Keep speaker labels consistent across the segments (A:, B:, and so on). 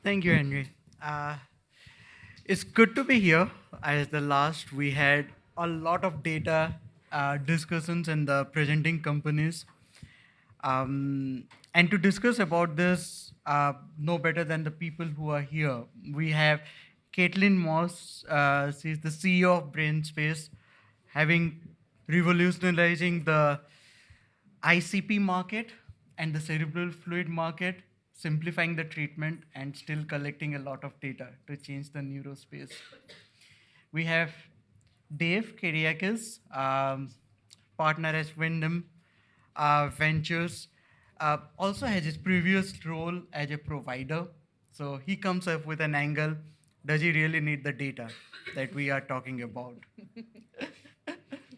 A: Thank you, Henry. Uh, it's good to be here. As the last, we had a lot of data discussions in the presenting companies. And to discuss about this, no better than the people who are here. We have Caitlin Morse, she's the CEO of BrainSpace, having revolutionizing the ICP market and the cerebral fluid market, simplifying the treatment and still collecting a lot of data to change the neurospace. We have Dave Kereiakes, partner at Windham Ventures, also has his previous role as a provider. So he comes up with an angle. Does he really need the data that we are talking about?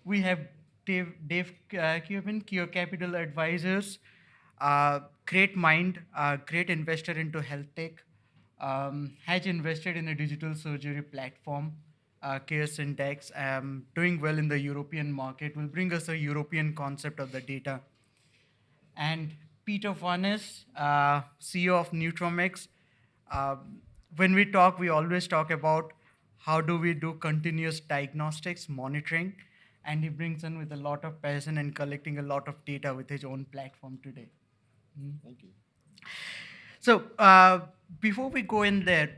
A: We have Dave Cubbin, Keo Capital Advisors, great mind, great investor into health tech, has invested in a digital surgery platform, Care Syntax, doing well in the European market, will bring us a European concept of the data. And Peter Vranes, CEO of Nutromics. Uh, when we talk, we always talk about how do we do continuous diagnostics, monitoring, and he brings in with a lot of passion and collecting a lot of data with his own platform today.
B: Thank you.
A: So before we go in there,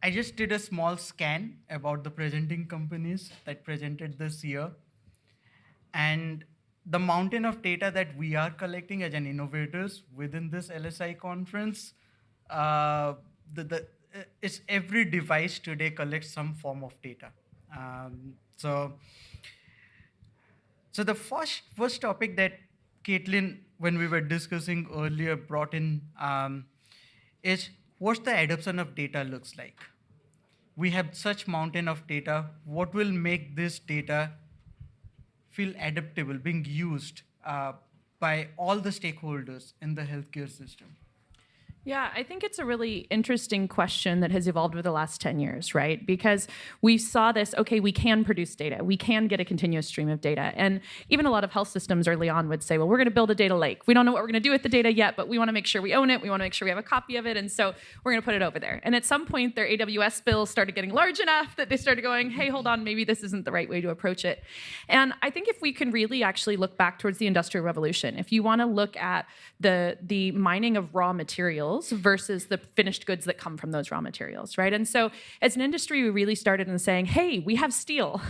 A: I just did a small scan about the presenting companies that presented this year, and the mountain of data that we are collecting as an innovators within this LSI conference, uh, the it's every device today collects some form of data. So so the first topic that Caitlin, when we were discussing earlier, brought in is what the adoption of data looks like. We have such mountain of data. What will make this data feel adaptable, being used by all the stakeholders in the healthcare system?
C: Yeah, I think it's a really interesting question that has evolved over the last 10 years, right? Because we saw this, okay, we can produce data. We can get a continuous stream of data. And even a lot of health systems early on would say, well, we're going to build a data lake. We don't know what we're going to do with the data yet, but we want to make sure we own it. We want to make sure we have a copy of it. And so we're going to put it over there. And at some point, their AWS bills started getting large enough that they started going, hey, hold on, maybe this isn't the right way to approach it. And I think if we can really actually look back towards the Industrial Revolution, if you want to look at the mining of raw materials versus the finished goods that come from those raw materials, right? And so as an industry, we really started in saying, hey, we have steel.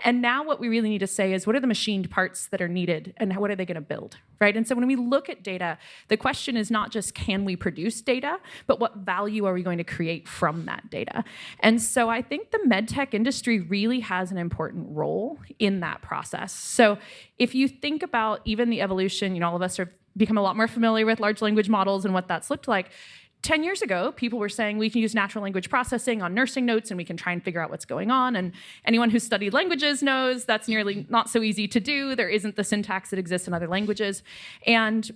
C: And now what we really need to say is, what are the machined parts that are needed and what are they going to build, right? And so when we look at data, the question is not just can we produce data, but what value are we going to create from that data? And so I think the medtech industry really has an important role in that process. So if you think about even the evolution, all of us are become a lot more familiar with large language models and what that's looked like. 10 years ago, people were saying we can use natural language processing on nursing notes and we can try and figure out what's going on. And anyone who's studied languages knows that's nearly not so easy to do. There isn't the syntax that exists in other languages. And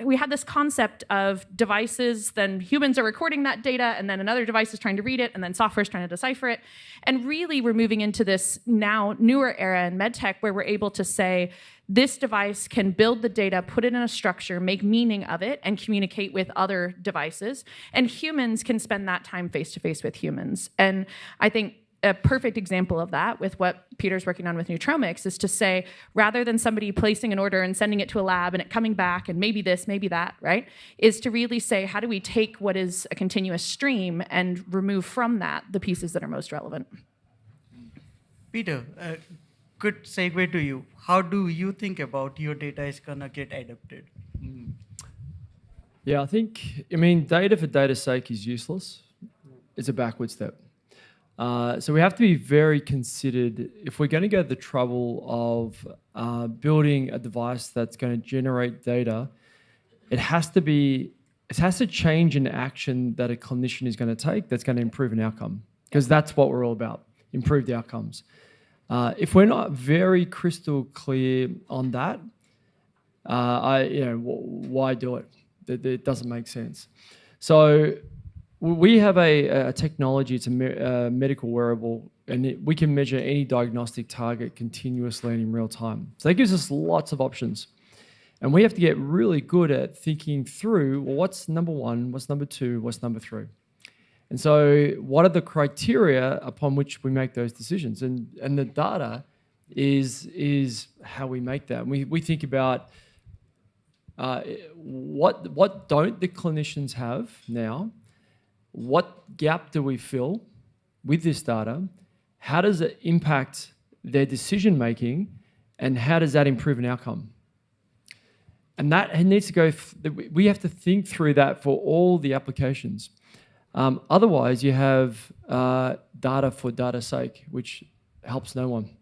C: we had this concept of devices, then humans are recording that data, and then another device is trying to read it, and then software is trying to decipher it. And really, we're moving into this now newer era in medtech where we're able to say, this device can build the data, put it in a structure, make meaning of it, and communicate with other devices. And humans can spend that time face-to-face with humans. And I think a perfect example of that with what Peter's working on with Nutromics is to say, rather than somebody placing an order and sending it to a lab and it coming back and maybe this, maybe that, right, is to really say, how do we take what is a continuous stream and remove from that the pieces that are most relevant?
A: Peter, good segue to you. How do you think about your data is gonna get adapted?
B: Yeah, I mean, data for data's sake is useless. It's a backward step. So we have to be very considered if we're going to go to the trouble of building a device that's going to generate data. It has to change an action that a clinician is going to take that's going to improve an outcome, because that's what we're all about: improved outcomes. If we're not very crystal clear on that, why do it? It doesn't make sense. So we have a technology, it's a medical wearable, and we can measure any diagnostic target continuously and in real time. So that gives us lots of options. And we have to get really good at thinking through, well, what's number one, what's number two, what's number three? And so what are the criteria upon which we make those decisions? And the data is how we make that. And we think about what don't the clinicians have now? What gap do we fill with this data? How does it impact their decision making? And how does that improve an outcome? And that needs to go, we have to think through that for all the applications. Otherwise, you have data for data's sake, which helps no one.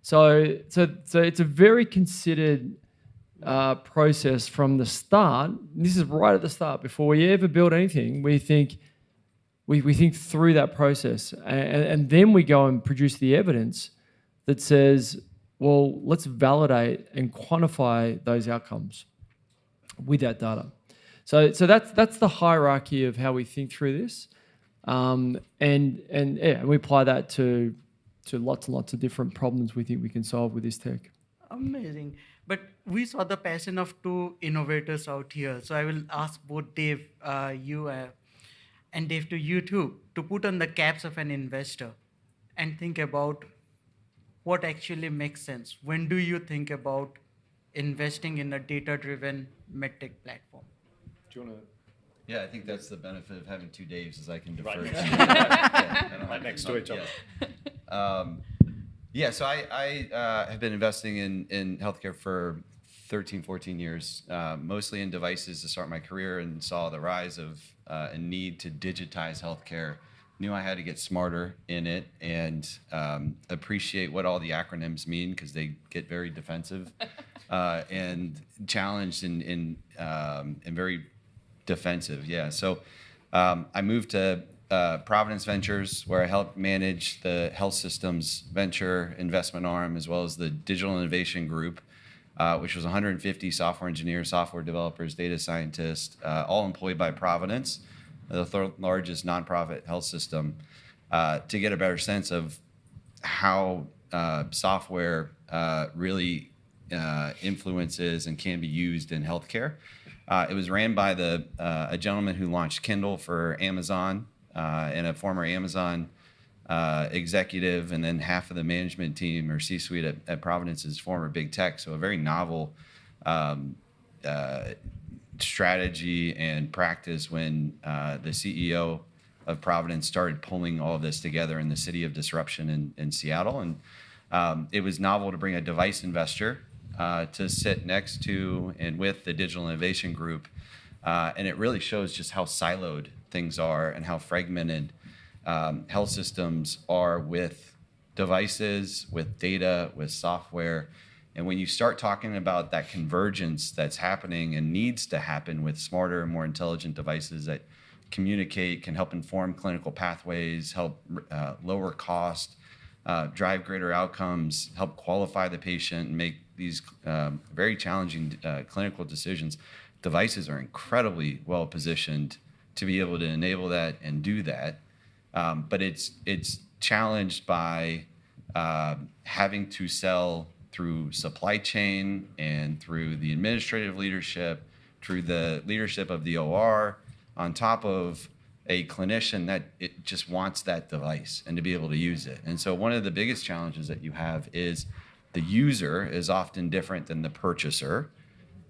B: So it's a very considered process from the start. This is right at the start. Before we ever build anything, we think through that process, and then we go and produce the evidence that says, well, let's validate and quantify those outcomes with that data. So that's the hierarchy of how we think through this, and we apply that to lots and lots of different problems we think we can solve with this tech.
A: Amazing. But we saw the passion of two innovators out here. So I will ask both Dave, you, and Dave, to you too, to put on the caps of an investor and think about what actually makes sense. When do you think about investing in a data-driven medtech platform?
B: Do you want to?
D: Yeah, I think that's the benefit of having two Daves, is I can defer.
E: Right next to each other.
D: So I have been investing in healthcare for 13, 14 years, mostly in devices to start my career, and saw the rise of a need to digitize healthcare. Knew I had to get smarter in it and appreciate what all the acronyms mean, because they get very defensive and challenged and very defensive. Yeah. So I moved to Providence Ventures, where I helped manage the health systems venture investment arm, as well as the digital innovation group, which was 150 software engineers, software developers, data scientists, all employed by Providence, the third largest nonprofit health system, to get a better sense of how software really influences and can be used in healthcare. It was ran by a gentleman who launched Kindle for Amazon, and a former Amazon executive, and then half of the management team or C-suite at Providence is former big tech. So a very novel strategy and practice when the CEO of Providence started pulling all of this together in the city of disruption in Seattle. And it was novel to bring a device investor to sit next to and with the digital innovation group. And it really shows just how siloed things are and how fragmented health systems are with devices, with data, with software. And when you start talking about that convergence that's happening and needs to happen with smarter and more intelligent devices that communicate, can help inform clinical pathways, help lower cost, drive greater outcomes, help qualify the patient, and make these very challenging clinical decisions, devices are incredibly well positioned to be able to enable that and do that. But it's challenged by having to sell through supply chain and through the administrative leadership, through the leadership of the OR, on top of a clinician that it just wants that device and to be able to use it. And so one of the biggest challenges that you have is the user is often different than the purchaser,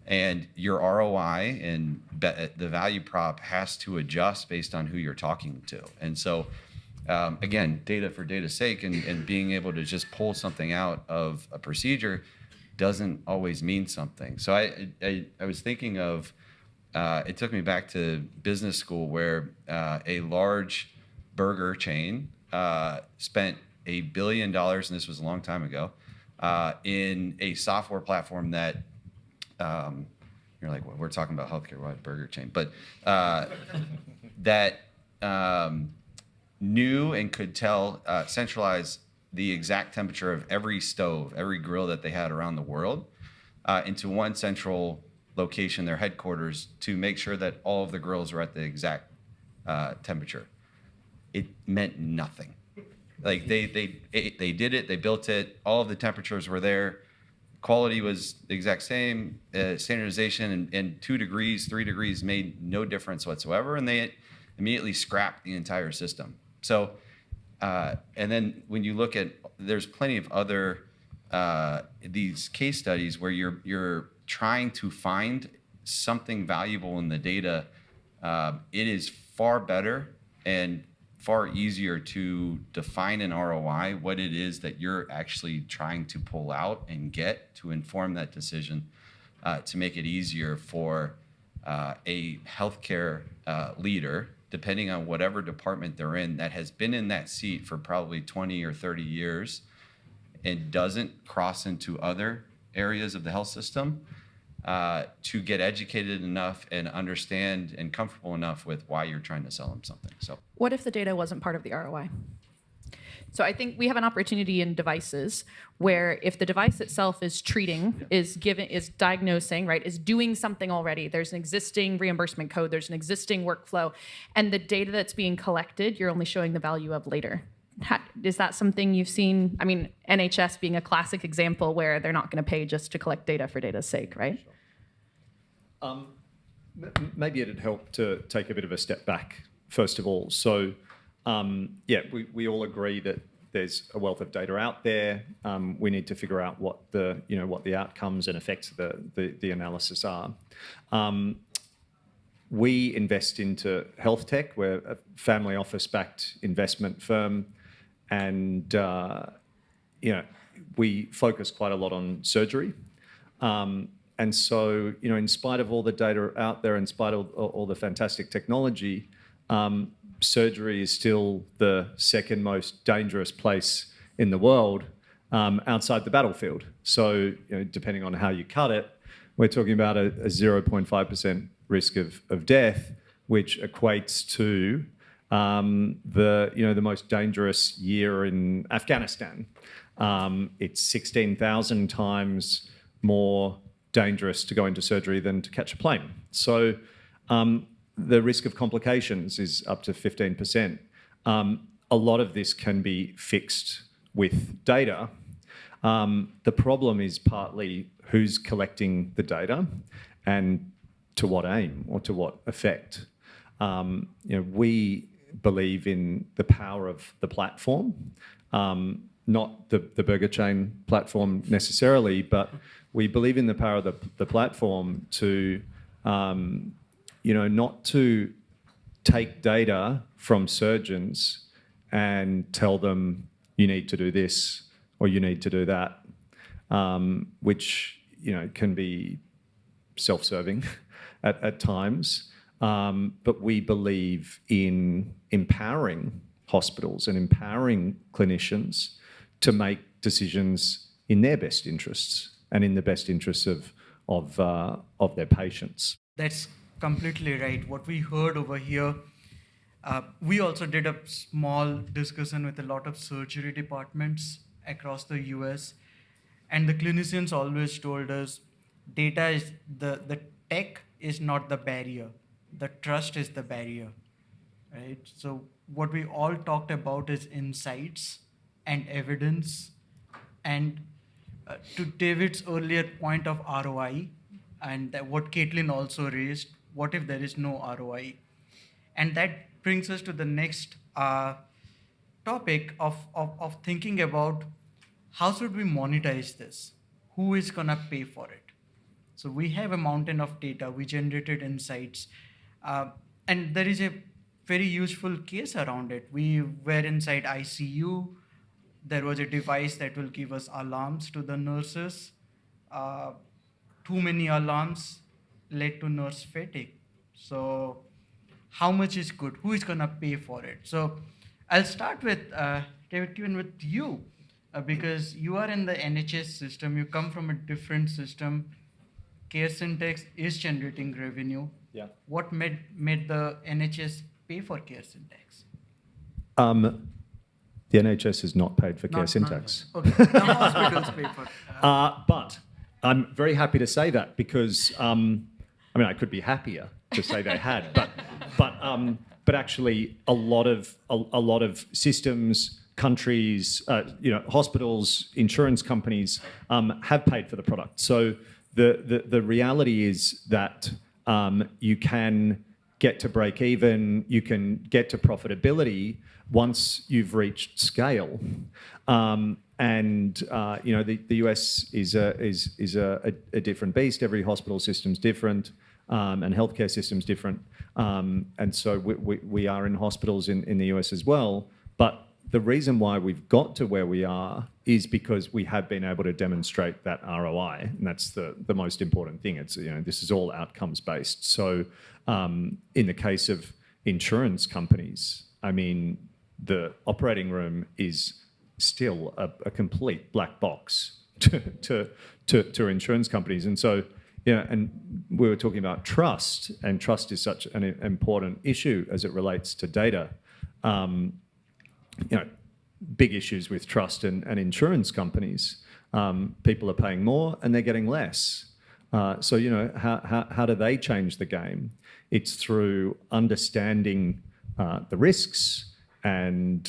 D: and your ROI and the value prop has to adjust based on who you're talking to. And so again, data for data's sake, and being able to just pull something out of a procedure doesn't always mean something. So I was thinking of, it took me back to business school, where a large burger chain spent $1 billion, and this was a long time ago, in a software platform that, you're like, well, we're talking about healthcare, why burger chain? But that knew and could tell, centralize the exact temperature of every stove, every grill that they had around the world, into one central location, their headquarters, to make sure that all of the grills were at the exact temperature. It meant nothing. Like they did it, they built it, all of the temperatures were there, quality was the exact same, standardization and 2 degrees, 3 degrees made no difference whatsoever. And they immediately scrap the entire system. So, and then when you look at, there's plenty of other these case studies where you're trying to find something valuable in the data. It is far better and far easier to define an ROI, what it is that you're actually trying to pull out and get to inform that decision, to make it easier for a healthcare leader, depending on whatever department they're in, that has been in that seat for probably 20 or 30 years and doesn't cross into other areas of the health system, to get educated enough and understand and comfortable enough with why you're trying to sell them something. So,
C: What if the data wasn't part of the ROI? So I think we have an opportunity in devices where if the device itself is treating, is diagnosing, right, is doing something already, there's an existing reimbursement code, there's an existing workflow, and the data that's being collected, you're only showing the value of later. Is that something you've seen? I mean, NHS being a classic example where they're not going to pay just to collect data for data's sake, right?
E: Maybe it'd help to take a bit of a step back, first of all. So, we all agree that there's a wealth of data out there. We need to figure out what the outcomes and effects of the analysis are. We invest into health tech. We're a family office-backed investment firm, and we focus quite a lot on surgery. And so, in spite of all the data out there, in spite of all the fantastic technology, surgery is still the second most dangerous place in the world, outside the battlefield. So, depending on how you cut it, we're talking about a 0.5% risk of death, which equates to the most dangerous year in Afghanistan. It's 16,000 times more dangerous to go into surgery than to catch a plane. So the risk of complications is up to 15%. A lot of this can be fixed with data. The problem is partly who's collecting the data and to what aim or to what effect. We believe in the power of the platform, not the burger chain platform necessarily, but we believe in the power of the platform to, not to take data from surgeons and tell them you need to do this or you need to do that, which can be self-serving at times. But we believe in empowering hospitals and empowering clinicians to make decisions in their best interests and in the best interests of their patients.
A: That's completely right. What we heard over here, we also did a small discussion with a lot of surgery departments across the US, and the clinicians always told us data is the tech is not the barrier, the trust is the barrier, right? So what we all talked about is insights and evidence, and to David's earlier point of ROI, and what Caitlin also raised, what if there is no ROI? And that brings us to the next topic of thinking about how should we monetize this? Who is gonna pay for it? So we have a mountain of data, we generated insights, and there is a very useful case around it. We were inside ICU. There was a device that will give us alarms to the nurses. Too many alarms led to nurse fatigue. So how much is good? Who is gonna pay for it? So I'll start with, David, even with you, because you are in the NHS system, you come from a different system. Kereiakes is generating revenue.
E: Yeah.
A: What made the NHS pay for Kereiakes?
E: The NHS is not paid for Kereiakes.
A: Okay, the hospitals pay for it.
E: But I'm very happy to say that because, I could be happier to say they had, but actually a lot of systems, countries, hospitals, insurance companies have paid for the product. So the reality is that you can get to break even, you can get to profitability once you've reached scale. The US is a different beast. Every hospital system's different, and healthcare system's different. And so we are in hospitals in the US as well. But the reason why we've got to where we are is because we have been able to demonstrate that ROI, and that's the most important thing. It's, this is all outcomes based. So in the case of insurance companies, I mean, the operating room is still a complete black box to insurance companies. And so, and we were talking about trust, and trust is such an important issue as it relates to data. Big issues with trust and insurance companies. People are paying more and they're getting less. So, how do they change the game? It's through understanding the risks and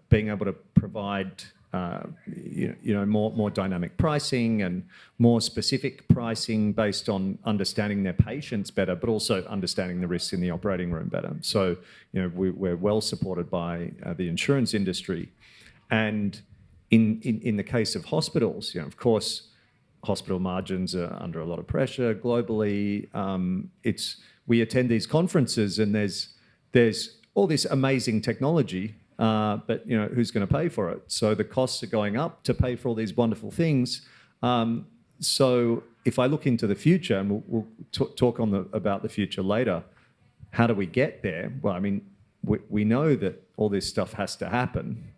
E: being able to provide more dynamic pricing and more specific pricing based on understanding their patients better, but also understanding the risks in the operating room better. So, we're well supported by the insurance industry. And in the case of hospitals, of course, hospital margins are under a lot of pressure globally. We attend these conferences and there's all this amazing technology, but who's going to pay for it? So the costs are going up to pay for all these wonderful things. So if I look into the future, and we'll talk about the future later, how do we get there? Well, I mean, we know that all this stuff has to happen.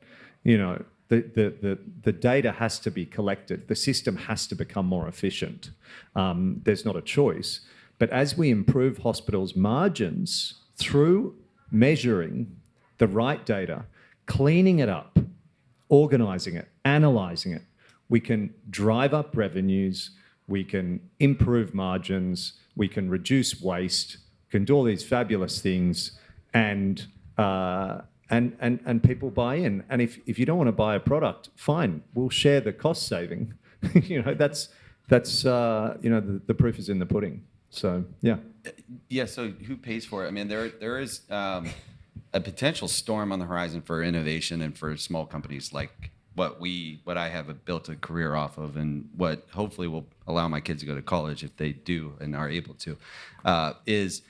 E: The data has to be collected. The system has to become more efficient. There's not a choice. But as we improve hospitals' margins through measuring the right data, cleaning it up, organising it, analysing it, we can drive up revenues, we can improve margins, we can reduce waste, can do all these fabulous things, and people buy in. And if you don't want to buy a product, fine, we'll share the cost saving. That's the proof is in the pudding. So yeah.
D: Yeah. So who pays for it? I mean, there is a potential storm on the horizon for innovation and for small companies like what I have built a career off of, and what hopefully will allow my kids to go to college if they do and are able to, is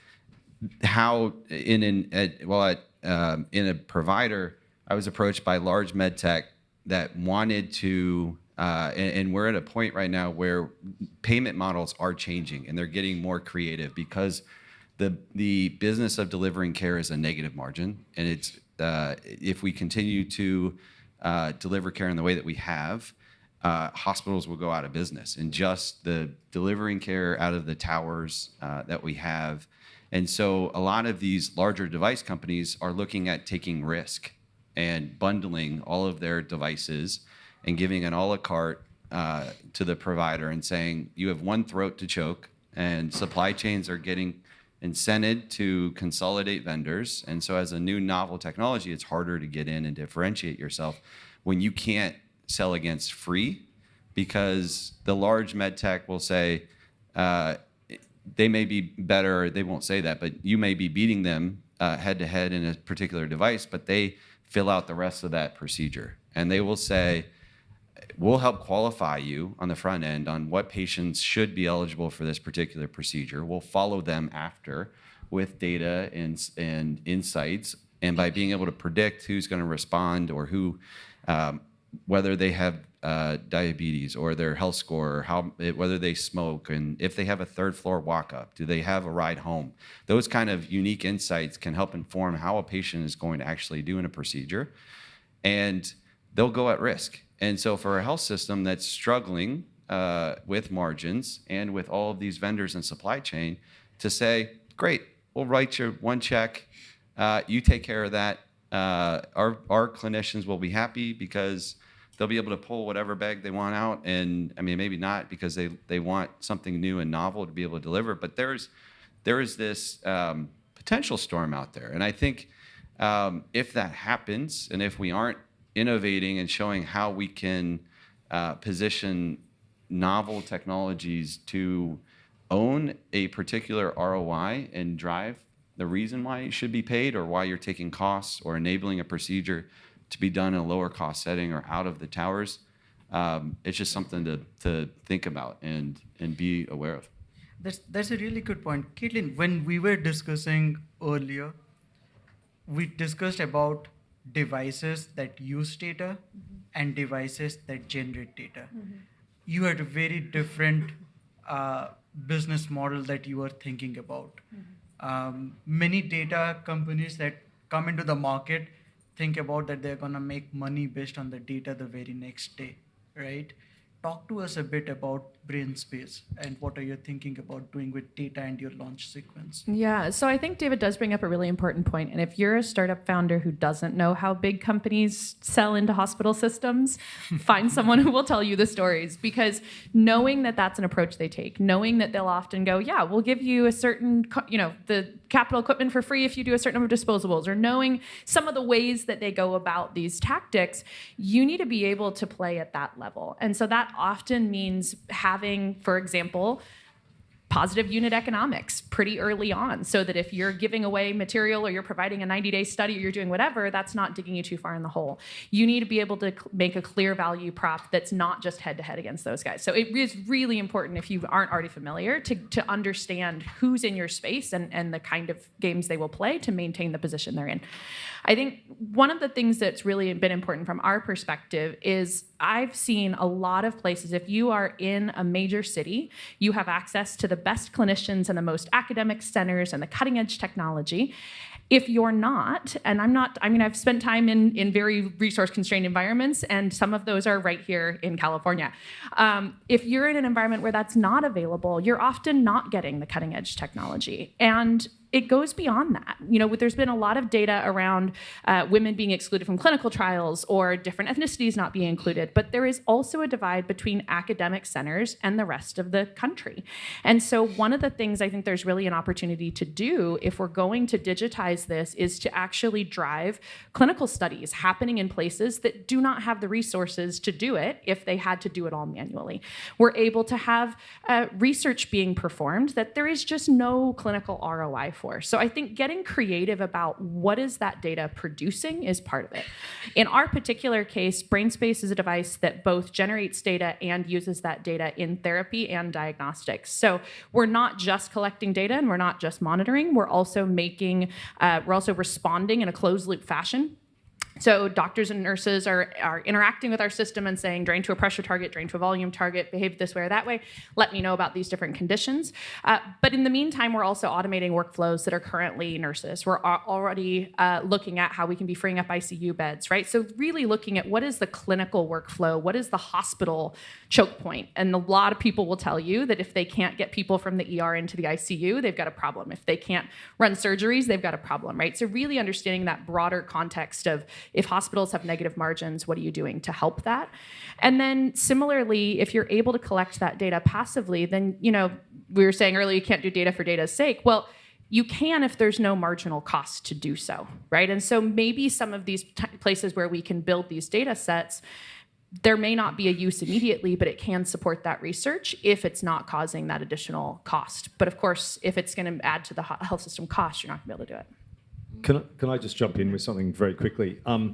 D: how in a provider, I was approached by large med tech that wanted to, and we're at a point right now where payment models are changing and they're getting more creative, because the business of delivering care is a negative margin, and it's if we continue to deliver care in the way that we have, hospitals will go out of business, and just the delivering care out of the towers that we have. And so a lot of these larger device companies are looking at taking risk and bundling all of their devices and giving an a la carte to the provider and saying, you have one throat to choke, and supply chains are getting incented to consolidate vendors. And so as a new novel technology, it's harder to get in and differentiate yourself when you can't sell against free, because the large med tech will say, they may be better, they won't say that, but you may be beating them head to head in a particular device, but they fill out the rest of that procedure. And they will say, we'll help qualify you on the front end on what patients should be eligible for this particular procedure. We'll follow them after with data and insights. And by being able to predict who's going to respond, or who, whether they have diabetes or their health score, or whether they smoke, and if they have a third floor walk up, do they have a ride home? Those kind of unique insights can help inform how a patient is going to actually do in a procedure, and they'll go at risk. And so for a health system that's struggling with margins and with all of these vendors and supply chain, to say, great, we'll write you one check, you take care of that. Our clinicians will be happy because they'll be able to pull whatever bag they want out. And I mean, maybe not because they want something new and novel to be able to deliver, but there is this potential storm out there. And I think if that happens, and if we aren't innovating and showing how we can position novel technologies to own a particular ROI and drive the reason why it should be paid or why you're taking costs or enabling a procedure to be done in a lower cost setting or out of the towers, it's just something to think about and be aware of.
A: That's a really good point. Caitlin, when we were discussing earlier, we discussed about devices that use data and devices that generate data. You had a very different business model that you were thinking about. Many data companies that come into the market think about that they're going to make money based on the data the very next day, right? Talk to us a bit about BrainSpace and what are you thinking about doing with data and your launch sequence?
C: Yeah, so I think David does bring up a really important point. And if you're a startup founder who doesn't know how big companies sell into hospital systems, find someone who will tell you the stories. Because knowing that that's an approach they take, knowing that they'll often go, yeah, we'll give you a certain, the capital equipment for free if you do a certain number of disposables, or knowing some of the ways that they go about these tactics, you need to be able to play at that level. And so that often means having, for example, positive unit economics pretty early on, so that if you're giving away material or you're providing a 90-day study or you're doing whatever, that's not digging you too far in the hole. You need to be able to make a clear value prop that's not just head-to-head against those guys. So it is really important, if you aren't already familiar, to understand who's in your space and the kind of games they will play to maintain the position they're in. I think one of the things that's really been important from our perspective is I've seen a lot of places, if you are in a major city, you have access to the best clinicians and the most academic centers and the cutting edge technology. If you're not, and I've spent time in very resource constrained environments, and some of those are right here in California. If you're in an environment where that's not available, you're often not getting the cutting edge technology. And it goes beyond that. There's been a lot of data around women being excluded from clinical trials or different ethnicities not being included, but there is also a divide between academic centers and the rest of the country. And so one of the things I think there's really an opportunity to do if we're going to digitize this is to actually drive clinical studies happening in places that do not have the resources to do it if they had to do it all manually. We're able to have research being performed that there is just no clinical ROI for. So I think getting creative about what is that data producing is part of it. In our particular case, BrainSpace is a device that both generates data and uses that data in therapy and diagnostics. So we're not just collecting data and we're not just monitoring, we're also responding in a closed loop fashion. So doctors and nurses are interacting with our system and saying, drain to a pressure target, drain to a volume target, behave this way or that way. Let me know about these different conditions. But in the meantime, we're also automating workflows that are currently nurses. We're already looking at how we can be freeing up ICU beds, right? So really looking at what is the clinical workflow, what is the hospital choke point? And a lot of people will tell you that if they can't get people from the ER into the ICU, they've got a problem. If they can't run surgeries, they've got a problem, right? So really understanding that broader context of if hospitals have negative margins, what are you doing to help that? And then similarly, if you're able to collect that data passively, then, we were saying earlier, you can't do data for data's sake. Well, you can if there's no marginal cost to do so, right? And so maybe some of these places where we can build these data sets, there may not be a use immediately, but it can support that research if it's not causing that additional cost. But of course, if it's going to add to the health system cost, you're not going to be able to do it.
E: Can I just jump in with something very quickly? I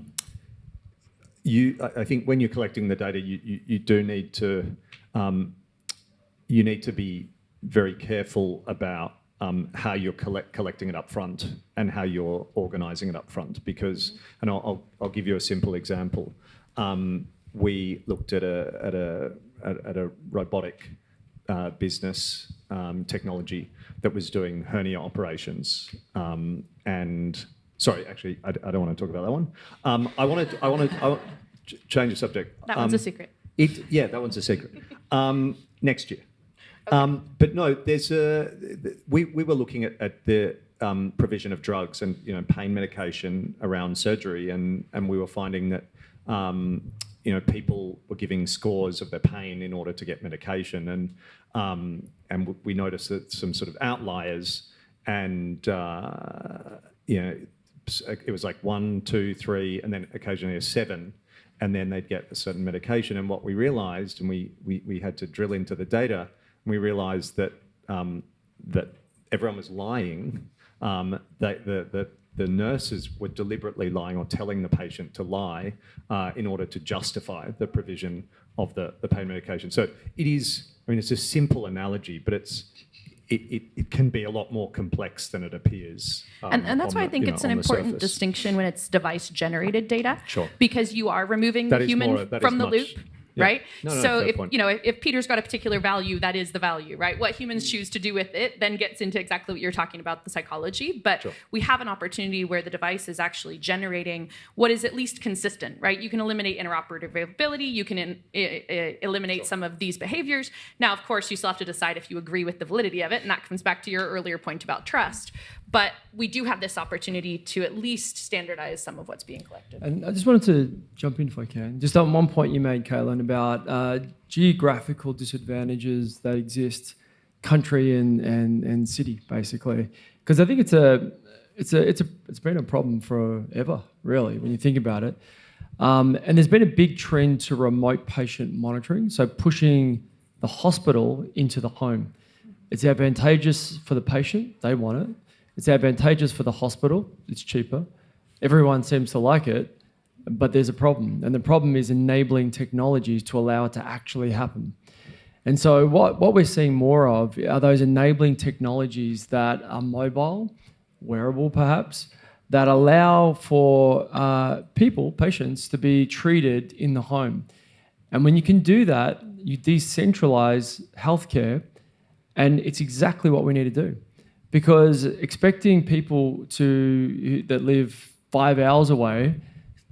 E: think when you're collecting the data, you do need to be very careful about how you're collecting it up front and how you're organising it up front. Because, and I'll give you a simple example. We looked at a robotic business technology that was doing hernia operations. And sorry, actually, I don't want to talk about that one. I want to change the subject.
C: That one's a secret.
E: That one's a secret. Next year. Okay. But no, we were looking at the provision of drugs and pain medication around surgery, and we were finding that people were giving scores of their pain in order to get medication, and we noticed that some sort of outliers, and it was like 1, 2, 3, and then occasionally a 7, and then they'd get a certain medication. And what we realised, and we had to drill into the data, and we realised that that everyone was lying the nurses were deliberately lying or telling the patient to lie in order to justify the provision of the pain medication. So it is, I mean, it's a simple analogy, but it can be a lot more complex than it appears.
C: And that's why I think it's an important distinction when it's device-generated data.
E: Sure.
C: Because you are removing the human from the loop.
E: Yeah.
C: Right? So
E: if
C: if Peter's got a particular value, that is the value, right? What humans choose to do with it then gets into exactly what you're talking about, the psychology. But we have an opportunity where the device is actually generating what is at least consistent, right? You can eliminate interoperability. You can eliminate some of these behaviors. Now, of course, you still have to decide if you agree with the validity of it. And that comes back to your earlier point about trust. But we do have this opportunity to at least standardize some of what's being collected.
B: And I just wanted to jump in if I can. Just on one point you made, Caitlin, about geographical disadvantages that exist, country and city, basically. Because I think it's been a problem forever, really, when you think about it. And there's been a big trend to remote patient monitoring, so pushing the hospital into the home. It's advantageous for the patient; they want it. It's advantageous for the hospital, it's cheaper. Everyone seems to like it, but there's a problem. And the problem is enabling technologies to allow it to actually happen. And so what we're seeing more of are those enabling technologies that are mobile, wearable perhaps, that allow for patients to be treated in the home. And when you can do that, you decentralize healthcare, and it's exactly what we need to do. Because expecting people that live 5 hours away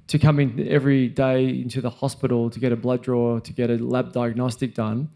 B: to come in every day into the hospital to get a blood draw, to get a lab diagnostic done,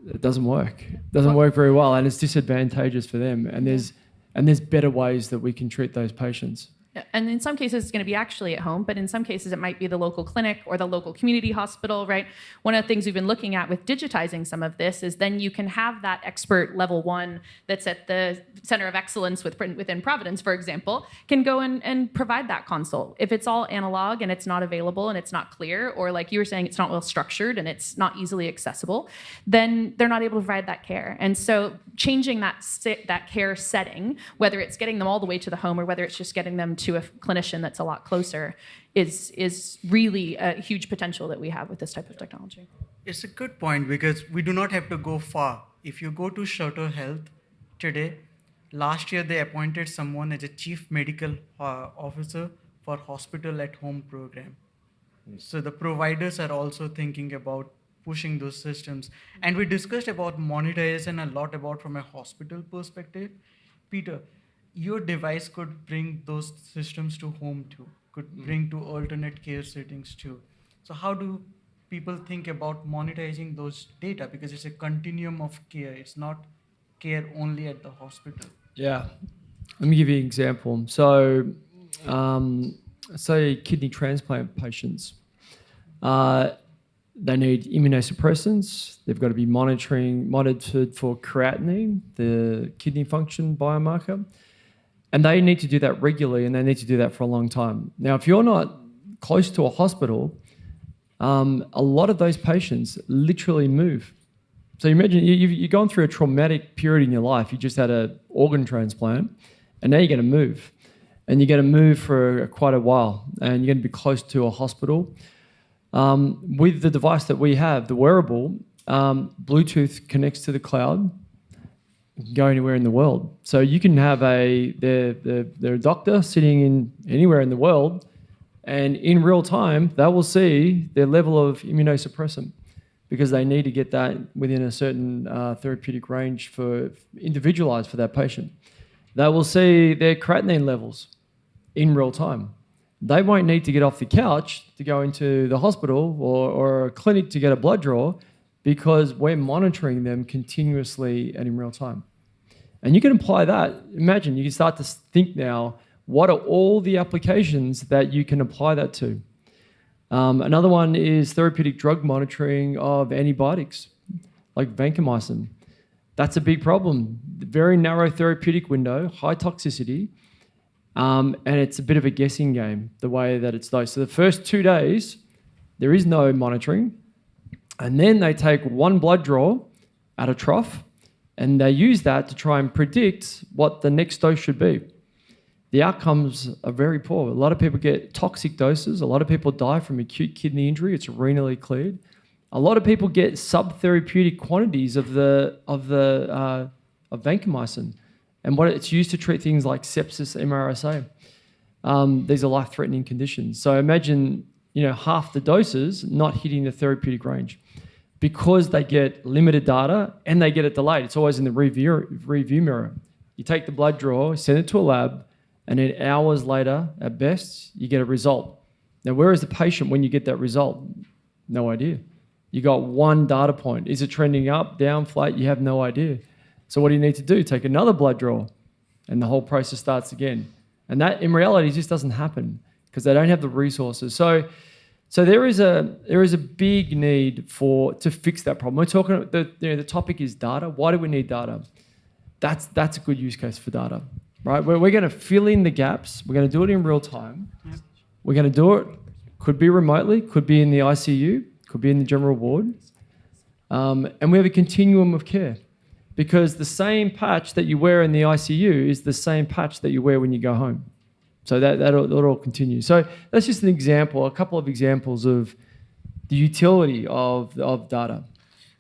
B: it doesn't work. It doesn't work very well, and it's disadvantageous for them. And there's better ways that we can treat those patients.
C: And in some cases, it's going to be actually at home, but in some cases, it might be the local clinic or the local community hospital, right? One of the things we've been looking at with digitizing some of this is then you can have that expert level one that's at the center of excellence within Providence, for example, can go and provide that consult. If it's all analog and it's not available and it's not clear, or like you were saying, it's not well structured and it's not easily accessible, then they're not able to provide that care. And so changing that care setting, whether it's getting them all the way to the home or whether it's just getting them to a clinician that's a lot closer, is really a huge potential that we have with this type of technology.
A: It's a good point because we do not have to go far. If you go to Shutter Health today, last year they appointed someone as a chief medical officer for hospital at home program. So the providers are also thinking about pushing those systems. And we discussed about monetization a lot about from a hospital perspective. Peter, your device could bring those systems to home too, could bring to alternate care settings too. So how do people think about monetizing those data? Because it's a continuum of care. It's not care only at the hospital.
B: Yeah. Let me give you an example. So, say kidney transplant patients. They need immunosuppressants. They've got to be monitored for creatinine, the kidney function biomarker. And they need to do that regularly, and they need to do that for a long time. Now, if you're not close to a hospital, a lot of those patients literally move. So imagine you've gone through a traumatic period in your life. You just had an organ transplant, and now you're going to move. And you're going to move for quite a while, and you're going to be close to a hospital. With the device that we have, the wearable, Bluetooth connects to the cloud. You can go anywhere in the world. So you can have their doctor sitting in anywhere in the world, and in real time, they will see their level of immunosuppressant because they need to get that within a certain therapeutic range individualized for that patient. They will see their creatinine levels in real time. They won't need to get off the couch to go into the hospital or a clinic to get a blood draw because we're monitoring them continuously and in real time. And you can apply that. Imagine, you can start to think now, what are all the applications that you can apply that to? Another one is therapeutic drug monitoring of antibiotics, like vancomycin. That's a big problem. Very narrow therapeutic window, high toxicity, and it's a bit of a guessing game, the way that it's dosed. So the first 2 days, there is no monitoring, and then they take one blood draw at a trough, And they use that to try and predict what the next dose should be. The outcomes are very poor. A lot of people get toxic doses. A lot of people die from acute kidney injury. It's renally cleared. A lot of people get subtherapeutic quantities of vancomycin, and what it's used to treat things like sepsis, MRSA. These are life-threatening conditions. So imagine, half the doses not hitting the therapeutic range because they get limited data and they get it delayed. It's always in the review mirror. You take the blood draw, send it to a lab, and then hours later, at best, you get a result. Now, where is the patient when you get that result? No idea. You got one data point. Is it trending up, down, flat? You have no idea. So what do you need to do? Take another blood draw, and the whole process starts again. And that, in reality, just doesn't happen because they don't have the resources. So there is a big need to fix that problem. We're talking. The topic is data. Why do we need data? That's a good use case for data, right? We're going to fill in the gaps. We're going to do it in real time. Yep. We're going to do it. Could be remotely. Could be in the ICU. Could be in the general ward. And we have a continuum of care. Because the same patch that you wear in the ICU is the same patch that you wear when you go home. So that'll all continue. So that's just an example, a couple of examples of the utility of data.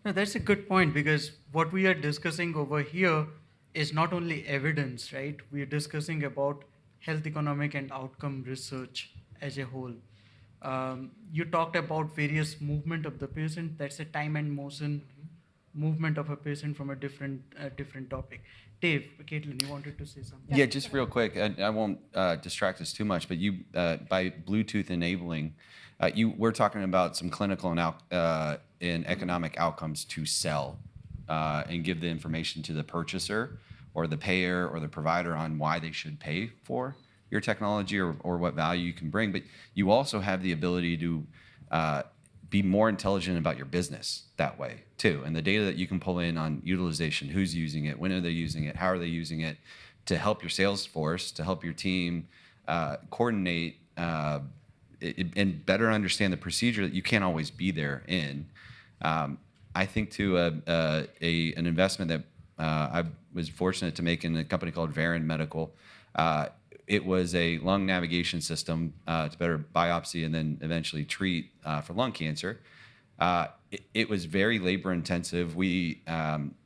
A: No, that's a good point, because what we are discussing over here is not only evidence, right? We are discussing about health economic and outcome research as a whole. You talked about various movement of the patient. That's a time and motion movement of a patient from a different topic. Dave, Caitlin, you wanted to say something?
D: Yeah, just real quick. I won't distract us too much, but you by Bluetooth enabling, we're talking about some clinical and economic outcomes to sell and give the information to the purchaser or the payer or the provider on why they should pay for your technology or what value you can bring. But you also have the ability to be more intelligent about your business that way too. And the data that you can pull in on utilization, who's using it, when are they using it, how are they using it, to help your sales force, to help your team coordinate and better understand the procedure that you can't always be there in. I think too, an investment that I was fortunate to make in a company called Vranes Medical. It was a lung navigation system to better biopsy and then eventually treat for lung cancer. It was very labor intensive. We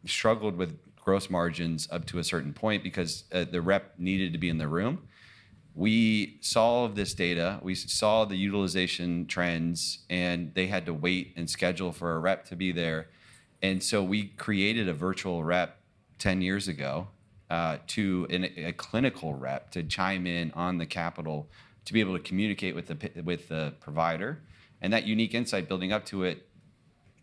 D: struggled with gross margins up to a certain point because the rep needed to be in the room. We saw this data, we saw the utilization trends, and they had to wait and schedule for a rep to be there. And so we created a virtual rep 10 years ago to a clinical rep to chime in on the capital to be able to communicate with the provider. And that unique insight building up to it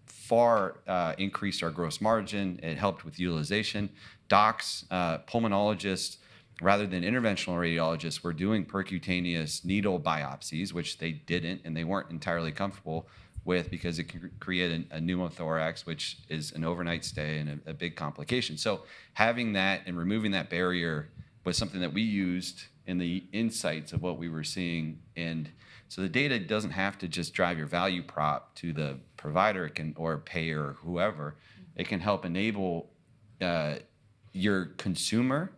D: far increased our gross margin. It helped with utilization. Docs, pulmonologists, rather than interventional radiologists, were doing percutaneous needle biopsies, which they didn't and they weren't entirely comfortable with because it can create a pneumothorax, which is an overnight stay and a big complication. So having that and removing that barrier was something that we used in the insights of what we were seeing. And so the data doesn't have to just drive your value prop to the provider, or payer or whoever. It can help enable your consumer,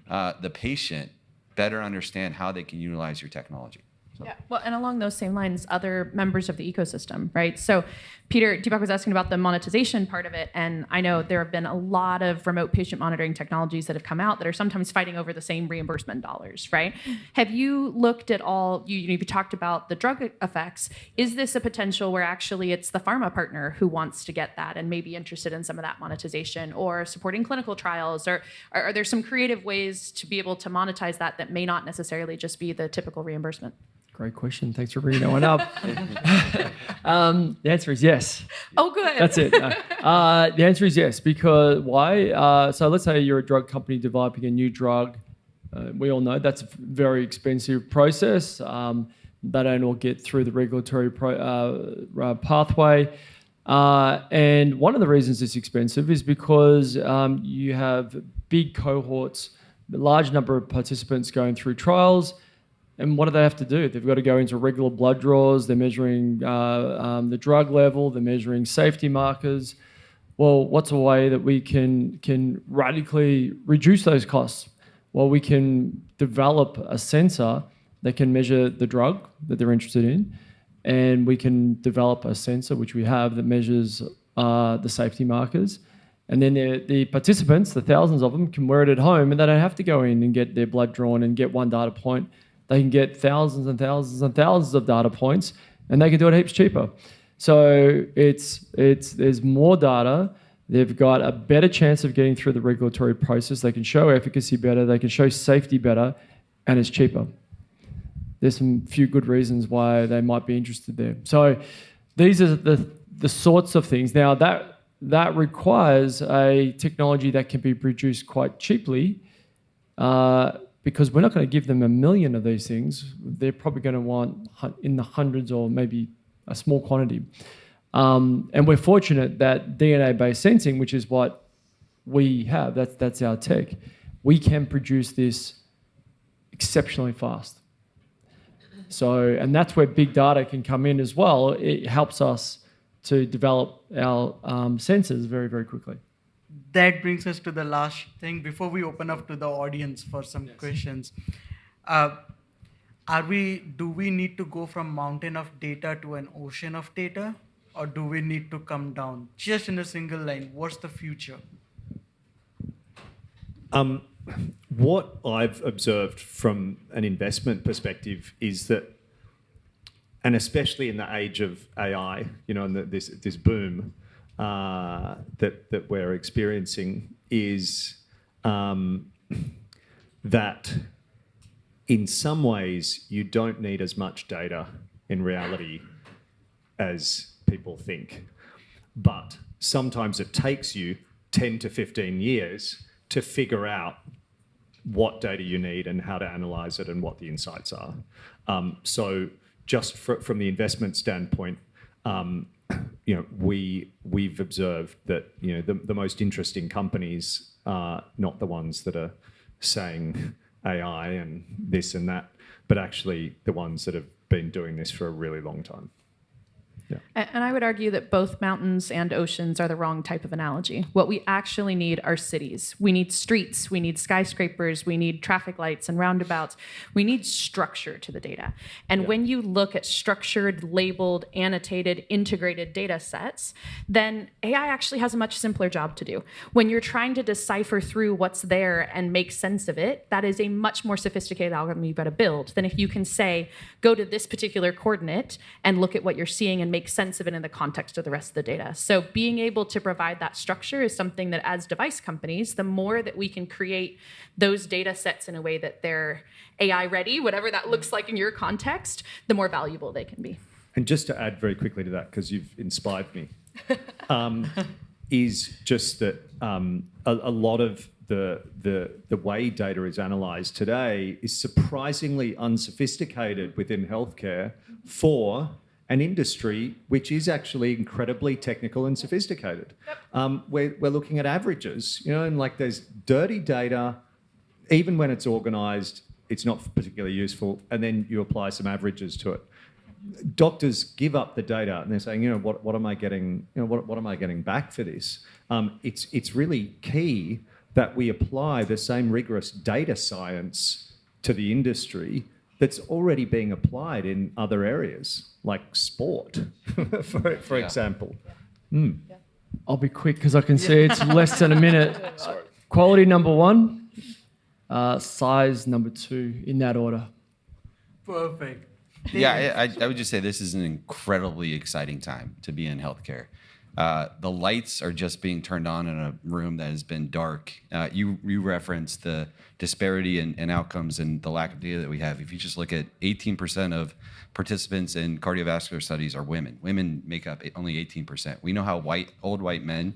D: the patient, better understand how they can utilize your technology. So.
C: Yeah, well, and along those same lines, other members of the ecosystem, right? So Deepak was asking about the monetization part of it, and I know there have been a lot of remote patient monitoring technologies that have come out that are sometimes fighting over the same reimbursement dollars, right? Have you looked at all, you talked about the drug effects. Is this a potential where actually it's the pharma partner who wants to get that and may be interested in some of that monetization or supporting clinical trials? Or are there some creative ways to be able to monetize that may not necessarily just be the typical reimbursement?
B: Great question. Thanks for bringing that one up. The answer is yes.
C: Oh, good.
B: That's it. No. The answer is yes. Because why? So let's say you're a drug company developing a new drug. We all know that's a very expensive process. They don't all get through the regulatory pathway. And one of the reasons it's expensive is because you have big cohorts, a large number of participants going through trials. And what do they have to do? They've got to go into regular blood draws. They're measuring the drug level. They're measuring safety markers. Well, what's a way that we can radically reduce those costs? Well, we can develop a sensor that can measure the drug that they're interested in, and we can develop a sensor, which we have, that measures the safety markers. And then the participants, the thousands of them, can wear it at home, and they don't have to go in and get their blood drawn and get one data point. They can get thousands and thousands and thousands of data points, and they can do it heaps cheaper. So there's more data. They've got a better chance of getting through the regulatory process. They can show efficacy better. They can show safety better, and it's cheaper. There's some few good reasons why they might be interested there. So these are the sorts of things. Now that requires a technology that can be produced quite cheaply, because we're not going to give them 1 million of these things. They're probably going to want in the hundreds or maybe a small quantity. And we're fortunate that DNA-based sensing, which is what we have, that's our tech, we can produce this exceptionally fast. So, and that's where big data can come in as well. It helps us to develop our sensors very, very quickly.
A: That brings us to the last thing before we open up to the audience for some questions. Do we need to go from mountain of data to an ocean of data, or do we need to come down just in a single line? What's the future?
E: What I've observed from an investment perspective is that, and especially in the age of AI, and this boom that we're experiencing, is that in some ways you don't need as much data in reality as people think. But sometimes it takes you 10 to 15 years to figure out what data you need and how to analyze it and what the insights are. So just from the investment standpoint, we've observed that the most interesting companies are not the ones that are saying AI and this and that, but actually the ones that have been doing this for a really long time. Yeah.
C: And I would argue that both mountains and oceans are the wrong type of analogy. What we actually need are cities. We need streets, we need skyscrapers, we need traffic lights and roundabouts. We need structure to the data. And when you look at structured, labeled, annotated, integrated data sets, then AI actually has a much simpler job to do. When you're trying to decipher through what's there and make sense of it, that is a much more sophisticated algorithm you've got to build than if you can say, go to this particular coordinate and look at what you're seeing and make sense of it in the context of the rest of the data. So being able to provide that structure is something that, as device companies, the more that we can create those data sets in a way that they're AI ready, whatever that looks like in your context, the more valuable they can be.
E: And just to add very quickly to that, because you've inspired me, is just that a lot of the way data is analysed today is surprisingly unsophisticated within healthcare for an industry which is actually incredibly technical and sophisticated. We're looking at averages, and like there's dirty data, even when it's organised, it's not particularly useful, and then you apply some averages to it. Doctors give up the data and they're saying, what am I getting? What am I getting back for this? It's really key that we apply the same rigorous data science to the industry that's already being applied in other areas, like sport, for example.
B: I'll be quick because I can see it's less than a minute. Quality number 1, size number 2, in that order.
A: Perfect.
D: Yeah, I would just say this is an incredibly exciting time to be in healthcare. The lights are just being turned on in a room that has been dark. You referenced the disparity in outcomes and the lack of data that we have. If you just look at 18% of participants in cardiovascular studies are women. Women make up only 18%. We know how old white men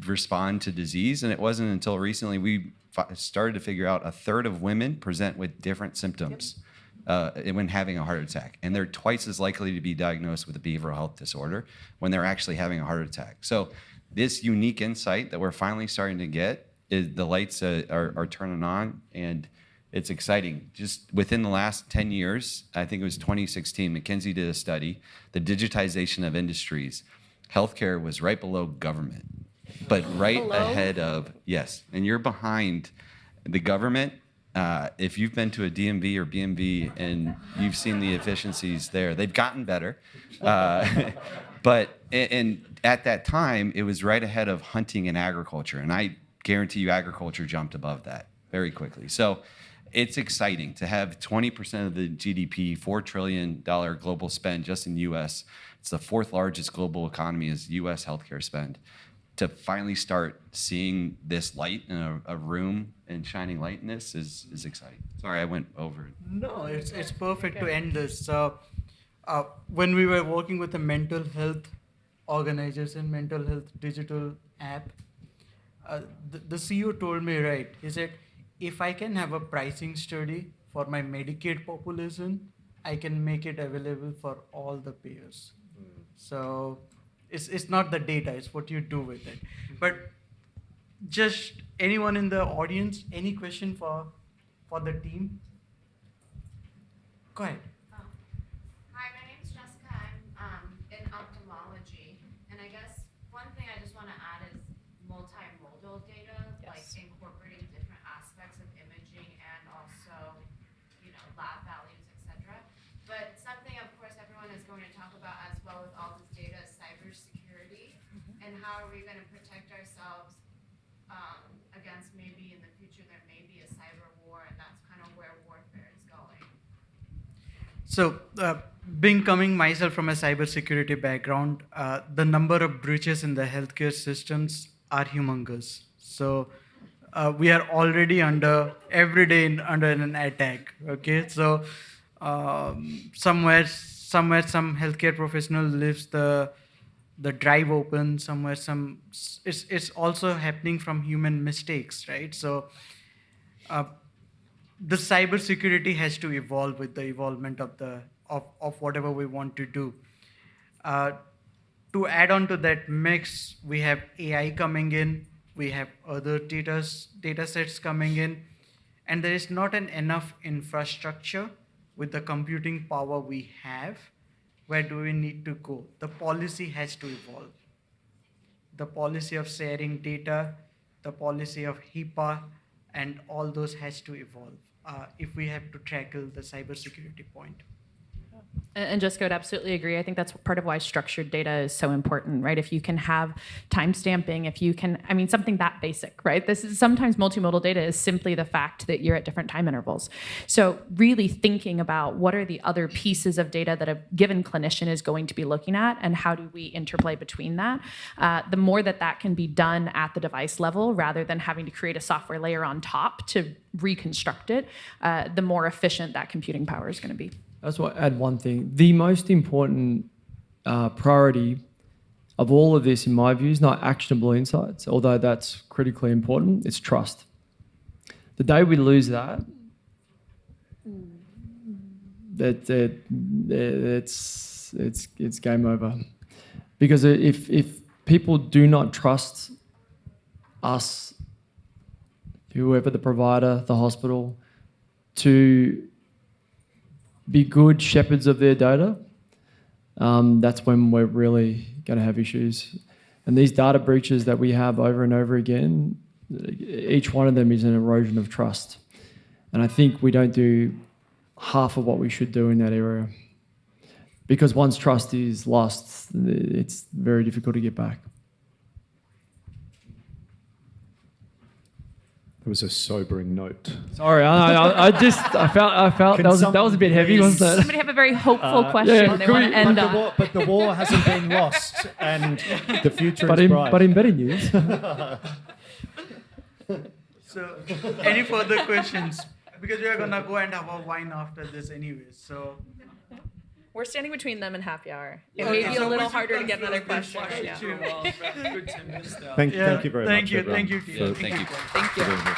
D: respond to disease, and it wasn't until recently we started to figure out a third of women present with different symptoms when having a heart attack. And they're twice as likely to be diagnosed with a behavioral health disorder when they're actually having a heart attack. So this unique insight that we're finally starting to get is the lights are turning on, and it's exciting. Just within the last 10 years, I think it was 2016, McKinsey did a study, the digitization of industries. healthcare was right below government, but right ahead of, yes, and you're behind the government. If you've been to a DMV or BMV and you've seen the efficiencies there, they've gotten better. But at that time, it was right ahead of hunting and agriculture. And I guarantee you agriculture jumped above that very quickly. So it's exciting to have 20% of the GDP, $4 trillion global spend just in U.S. It's the fourth largest global economy is U.S. healthcare spend. To finally start seeing this light in a room and shining light in this is exciting. Sorry, I went over.
A: No, it's perfect to end this. When we were working with a mental health organization, mental health digital app, the CEO told me, right, he said, if I can have a pricing study for my Medicaid population, I can make it available for all the payers. So it's not the data, it's what you do with it. But just anyone in the audience, any question for the team? Go ahead.
F: Hi, my name's Jessica. I'm in ophthalmology. And I guess one thing I just want to add is multimodal data, like incorporating different aspects of imaging and also, lab values, etc. But something, of course, everyone is going to talk about as well with all this data is cybersecurity. And how are we going to protect ourselves against maybe in the future there may be a cyber war, and that's kind of where warfare is going.
A: So, being coming myself from a cybersecurity background, the number of breaches in the healthcare systems are humongous. So, we are already every day under an attack. Okay, so somewhere some healthcare professional leaves the drive open. Somewhere it's also happening from human mistakes, right? So. The cybersecurity has to evolve with the evolvement of whatever we want to do. To add on to that mix, we have AI coming in, we have other data sets coming in, and there is not enough infrastructure with the computing power we have. Where do we need to go? The policy has to evolve. The policy of sharing data, the policy of HIPAA, and all those has to evolve if we have to tackle the cybersecurity point.
C: And Jessica would absolutely agree. I think that's part of why structured data is so important, right? If you can have timestamping, if you can, something that basic, right? This is sometimes multimodal data is simply the fact that you're at different time intervals. So really thinking about what are the other pieces of data that a given clinician is going to be looking at and how do we interplay between that? The more that can be done at the device level rather than having to create a software layer on top to reconstruct it, the more efficient that computing power is going to be.
B: I just want to add one thing. The most important priority of all of this, in my view, is not actionable insights, although that's critically important. It's trust. The day we lose that, it's game over. Because if people do not trust us, whoever the provider, the hospital, to be good shepherds of their data, that's when we're really going to have issues. And these data breaches that we have over and over again, each one of them is an erosion of trust. And I think we don't do half of what we should do in that area. Because once trust is lost, it's very difficult to get back.
E: There was a sobering note.
B: Sorry, I felt that was a bit heavy, wasn't it?
C: Somebody have a very hopeful question they want to end on.
E: But the war hasn't been lost, and the future is bright.
B: But in better news.
A: So, any further questions? Because we are gonna go and have a wine after this anyways. So.
C: We're standing between them and happy hour. It
A: Okay,
C: may be
A: so
C: a little
A: we should
C: harder to get
A: conclude
C: another
A: this
C: question. Yeah.
B: Good 10 minutes now.
E: Thank you very much.
A: Thank you,
E: everyone.
A: team.
D: Thank you.
C: Thank you.
E: Very much.